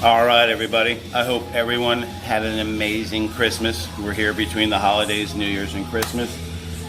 All right, everybody. I hope everyone had an amazing Christmas. We're here between the holidays, New Year's and Christmas.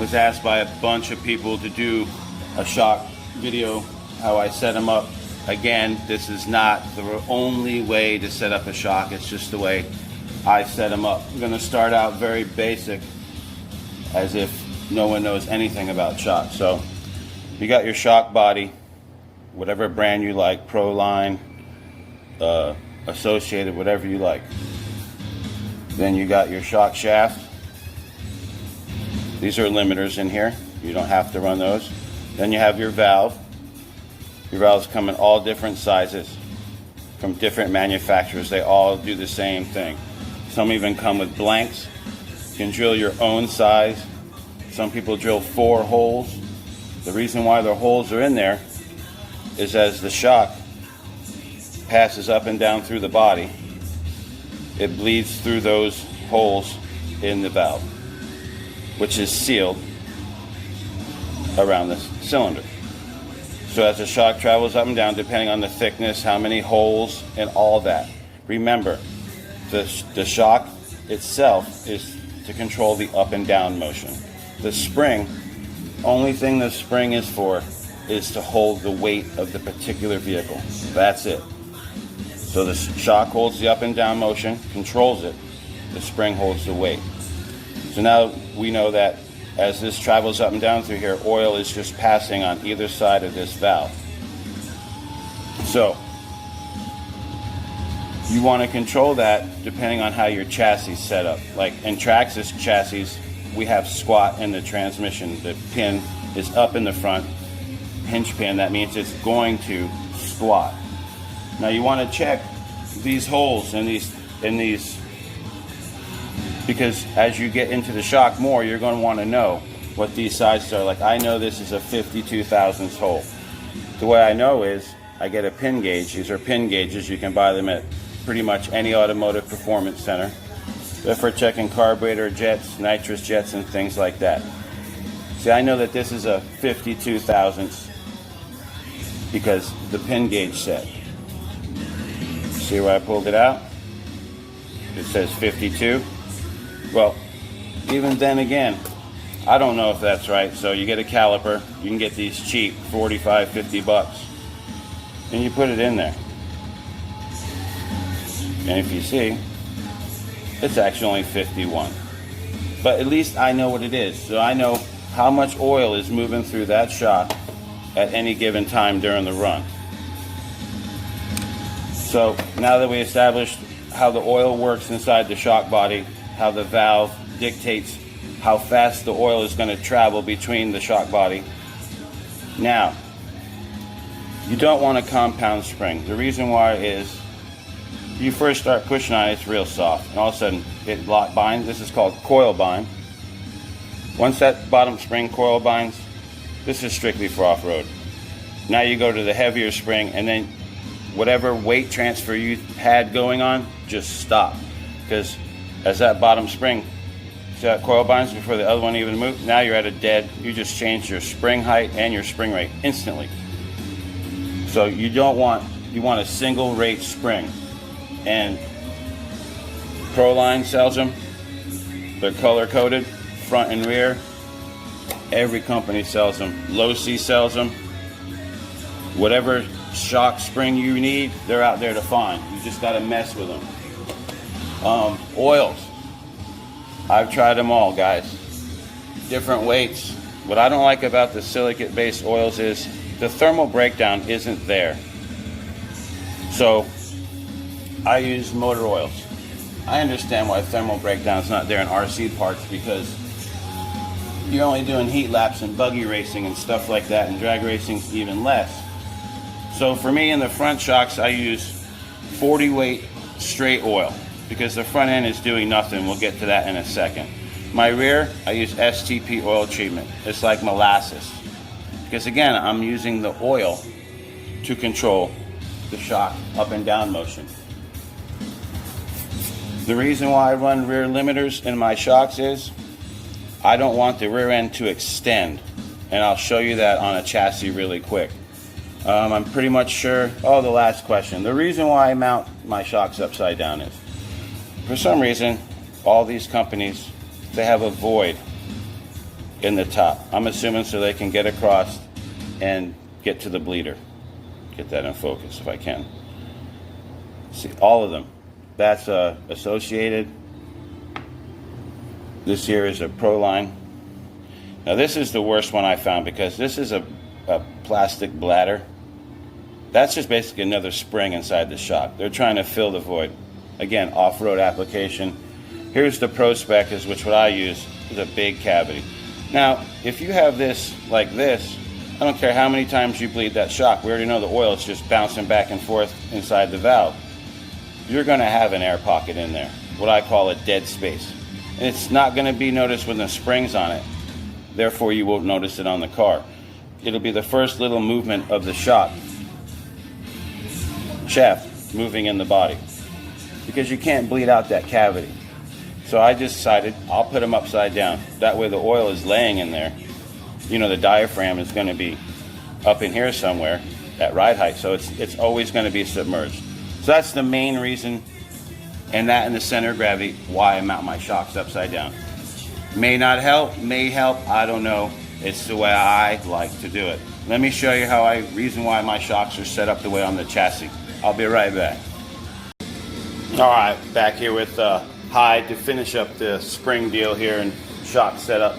Was asked by a bunch of people to do a shock video, how I set them up. Again, this is not the only way to set up a shock. It's just the way I set them up. I'm gonna start out very basic, as if no one knows anything about shock. So you got your shock body, whatever brand you like, Proline, Associated, whatever you like. Then you got your shock shaft. These are limiters in here. You don't have to run those. Then you have your valve. Your valves come in all different sizes from different manufacturers. They all do the same thing. Some even come with blanks. You can drill your own size. Some people drill 4 holes. The reason why the holes are in there is as the shock passes up and down through the body, it bleeds through those holes in the valve, which is sealed around the cylinder. So as the shock travels up and down, depending on the thickness, how many holes, and all that. Remember, the shock itself is to control the up and down motion. The spring, only thing the spring is for is to hold the weight of the particular vehicle. That's it. So the shock holds the up and down motion, controls it. The spring holds the weight. So now we know that as this travels up and down through here, oil is just passing on either side of this valve. So you want to control that depending on how your chassis is set up. Like in Traxxas chassis, we have squat in the transmission. The pin is up in the front, hinge pin. That means it's going to squat. Now you want to check these holes in these, because as you get into the shock more, you're going to want to know what these sizes are. Like I know this is a 52 thousandths hole. The way I know is I get a pin gauge. These are pin gauges. You can buy them at pretty much any automotive performance center. They're for checking carburetor jets, nitrous jets, and things like that. See, I know that this is a 52 thousandths because the pin gauge set. See where I pulled it out? It says 52. Well, even then again, I don't know if that's right. So you get a caliper. You can get these cheap, 45, 50 bucks. And you put it in there. And if you see, it's actually only 51. But at least I know what it is. So I know how much oil is moving through that shock at any given time during the run. So now that we established how the oil works inside the shock body, how the valve dictates how fast the oil is going to travel between the shock body. Now, you don't want a compound spring. The reason why is you first start pushing on it, it's real soft, and all of a sudden it lock binds. This is called coil bind. Once that bottom spring coil binds, this is strictly for off-road. Now you go to the heavier spring, and then whatever weight transfer you had going on, just stop. Because as that bottom spring, see that coil binds before the other one even moved? Now you're at a dead, you just changed your spring height and your spring rate instantly. So you don't want, you want a single rate spring. And Proline sells them. They're color coded, front and rear. Every company sells them. Low C sells them. Whatever shock spring you need, they're out there to find. You just got to mess with them. Oils, I've tried them all, guys. Different weights. What I don't like about the silicate based oils is the thermal breakdown isn't there. So I use motor oils. I understand why thermal breakdown is not there in RC parts, because you're only doing heat laps and buggy racing and stuff like that, and drag racing even less. So for me in the front shocks, I use 40 weight straight oil because the front end is doing nothing. We'll get to that in a second. My rear, I use STP oil treatment. It's like molasses. Because again, I'm using the oil to control the shock up and down motion. The reason why I run rear limiters in my shocks is I don't want the rear end to extend. And I'll show you that on a chassis really quick. I'm pretty much sure. Oh, the last question. The reason why I mount my shocks upside down is, for some reason, all these companies, they have a void in the top. I'm assuming so they can get across and get to the bleeder. Get that in focus if I can. See, all of them. That's Associated. This here is a Pro line. Now this is the worst one I found because this is a plastic bladder. That's just basically another spring inside the shock. They're trying to fill the void. Again, off-road application. Here's the Pro Spec, which what I use is a big cavity. Now, if you have this like this, I don't care how many times you bleed that shock. We already know the oil is just bouncing back and forth inside the valve. You're going to have an air pocket in there, what I call a dead space. And it's not going to be noticed when the spring's on it. Therefore, you won't notice it on the car. It'll be the first little movement of the shock shaft moving in the body, because you can't bleed out that cavity. So I just decided I'll put them upside down. That way the oil is laying in there. You know, the diaphragm is going to be up in here somewhere at ride height, so it's always going to be submerged. So that's the main reason, and that in the center of gravity, why I mount my shocks upside down. May not help, may help, I don't know. It's the way I like to do it. Let me show you reason why my shocks are set up the way on the chassis. I'll be right back. All right, back here with Hyde to finish up the spring deal here and shock setup.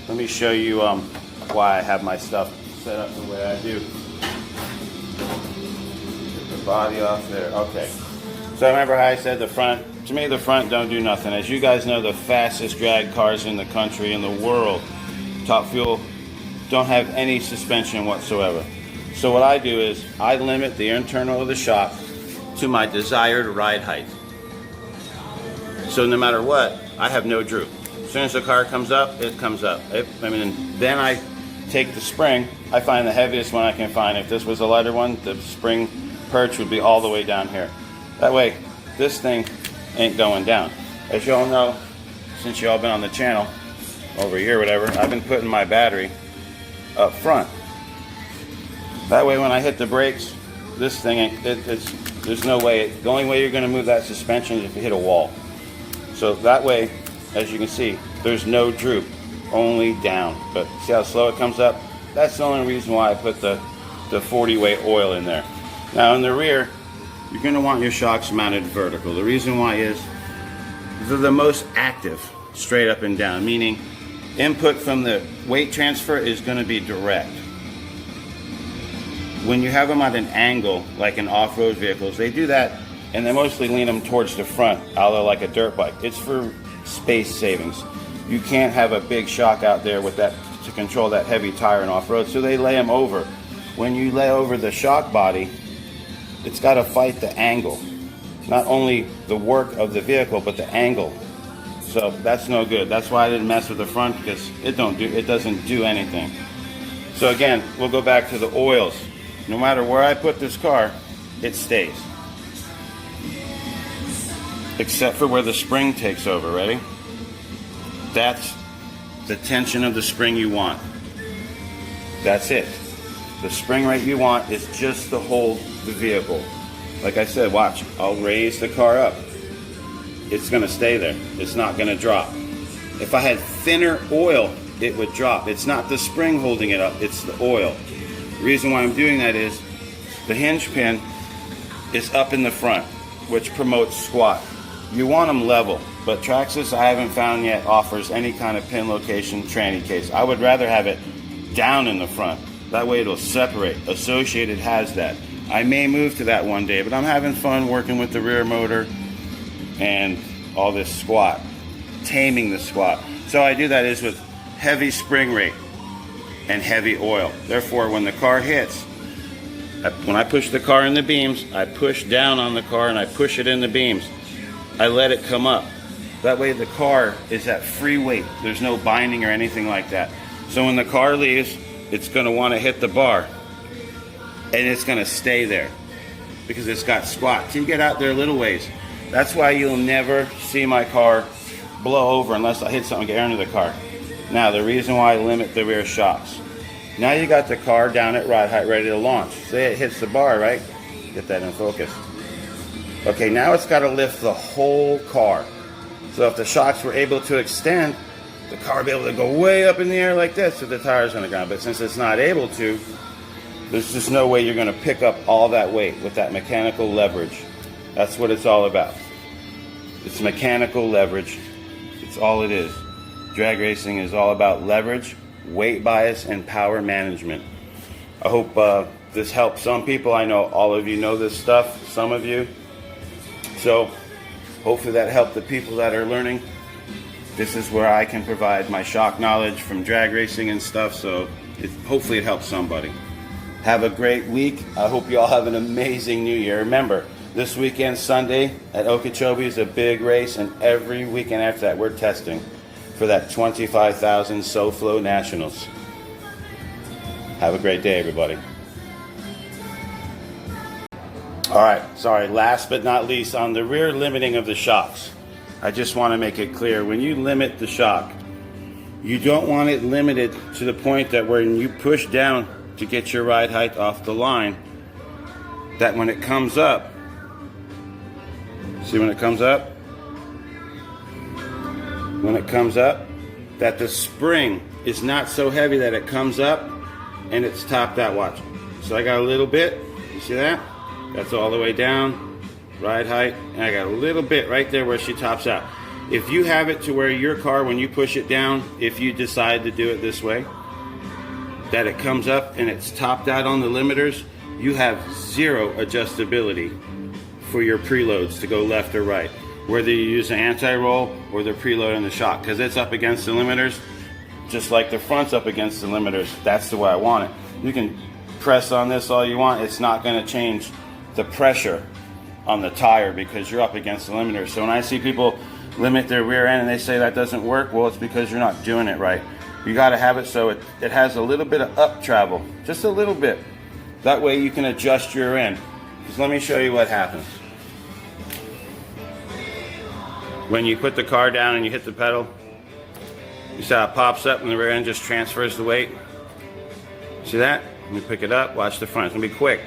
Let me show you why I have my stuff set up the way I do. Get the body off there. Okay. So remember how I said the front? To me, the front don't do nothing. As you guys know, the fastest drag cars in the country, in the world, Top Fuel, don't have any suspension whatsoever. So what I do is I limit the internal of the shock to my desired ride height. So no matter what, I have no droop. As soon as the car comes up, it comes up. Then I take the spring. I find the heaviest one I can find. If this was a lighter one, the spring perch would be all the way down here. That way, this thing ain't going down. As you all know, since you all been on the channel over a year or whatever, I've been putting my battery up front. That way when I hit the brakes, this thing, there's no way, the only way you're going to move that suspension is if you hit a wall. So that way, as you can see, there's no droop, only down. But see how slow it comes up? That's the only reason why I put the 40 weight oil in there. Now in the rear, you're going to want your shocks mounted vertical. The reason why is they're the most active, straight up and down, meaning input from the weight transfer is going to be direct. When you have them at an angle, like in off-road vehicles, they do that and they mostly lean them towards the front, although like a dirt bike. It's for space savings. You can't have a big shock out there with that to control that heavy tire in off-road, so they lay them over. When you lay over the shock body, it's got to fight the angle. Not only the work of the vehicle, but the angle. So that's no good. That's why I didn't mess with the front, because it doesn't do anything. So again, we'll go back to the oils. No matter where I put this car, it stays. Except for where the spring takes over, ready? That's the tension of the spring you want. That's it. The spring rate you want is just to hold the vehicle. Like I said, watch, I'll raise the car up. It's gonna stay there. It's not gonna drop. If I had thinner oil, it would drop. It's not the spring holding it up, it's the oil. The reason why I'm doing that is the hinge pin is up in the front, which promotes squat. You want them level, but Traxxas I haven't found yet offers any kind of pin location tranny case. I would rather have it down in the front. That way it'll separate. Associated has that. I may move to that one day, but I'm having fun working with the rear motor and all this squat, taming the squat. So I do that is with heavy spring rate and heavy oil. Therefore, when the car hits, when I push the car in the beams, I push down on the car and I push it in the beams. I let it come up. That way the car is at free weight. There's no binding or anything like that. So when the car leaves, it's going to want to hit the bar and it's going to stay there because it's got squat. So you get out there a little ways. That's why you'll never see my car blow over unless I hit something and get air into the car. Now, the reason why I limit the rear shocks, Now you got the car down at ride height ready to launch. Say it hits the bar, right? Get that in focus. Okay, now it's got to lift the whole car. So if the shocks were able to extend, the car would be able to go way up in the air like this with the tires on the ground. But since it's not able to, there's just no way you're going to pick up all that weight with that mechanical leverage. That's what it's all about. It's mechanical leverage. It's all it is. Drag racing is all about leverage, weight bias, and power management. I hope this helps some people. I know all of you know this stuff, some of you. So hopefully that helped the people that are learning. This is where I can provide my shock knowledge from drag racing and stuff, so hopefully it helps somebody. Have a great week. I hope you all have an amazing new year. Remember, this weekend, Sunday, at Okeechobee is a big race, and every weekend after that, we're testing for that 25,000 SoFlo Nationals. Have a great day, everybody. All right, sorry, last but not least, on the rear limiting of the shocks, I just want to make it clear, when you limit the shock, you don't want it limited to the point that when you push down to get your ride height off the line, that when it comes up, see when it comes up? When it comes up, that the spring is not so heavy that it comes up and it's topped out, watch. So I got a little bit, you see that? That's all the way down, ride height, and I got a little bit right there where she tops out. If you have it to where your car, when you push it down, if you decide to do it this way, that it comes up and it's topped out on the limiters, you have zero adjustability for your preloads to go left or right, whether you use an anti-roll or the preload in the shock, because it's up against the limiters, just like the front's up against the limiters. That's the way I want it. You can press on this all you want, it's not going to change the pressure on the tire because you're up against the limiters. So when I see people limit their rear end and they say that doesn't work, well, it's because you're not doing it right. You got to have it so it has a little bit of up travel, just a little bit. That way you can adjust your end. Just let me show you what happens. When you put the car down and you hit the pedal, you see how it pops up and the rear end just transfers the weight? See that? Let me pick it up, watch the front, it's gonna be quick.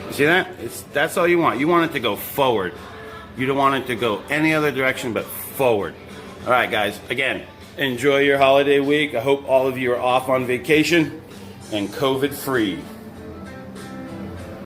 You see that? That's all you want. You want it to go forward. You don't want it to go any other direction but forward. All right, guys, again, enjoy your holiday week. I hope all of you are off on vacation and COVID-free.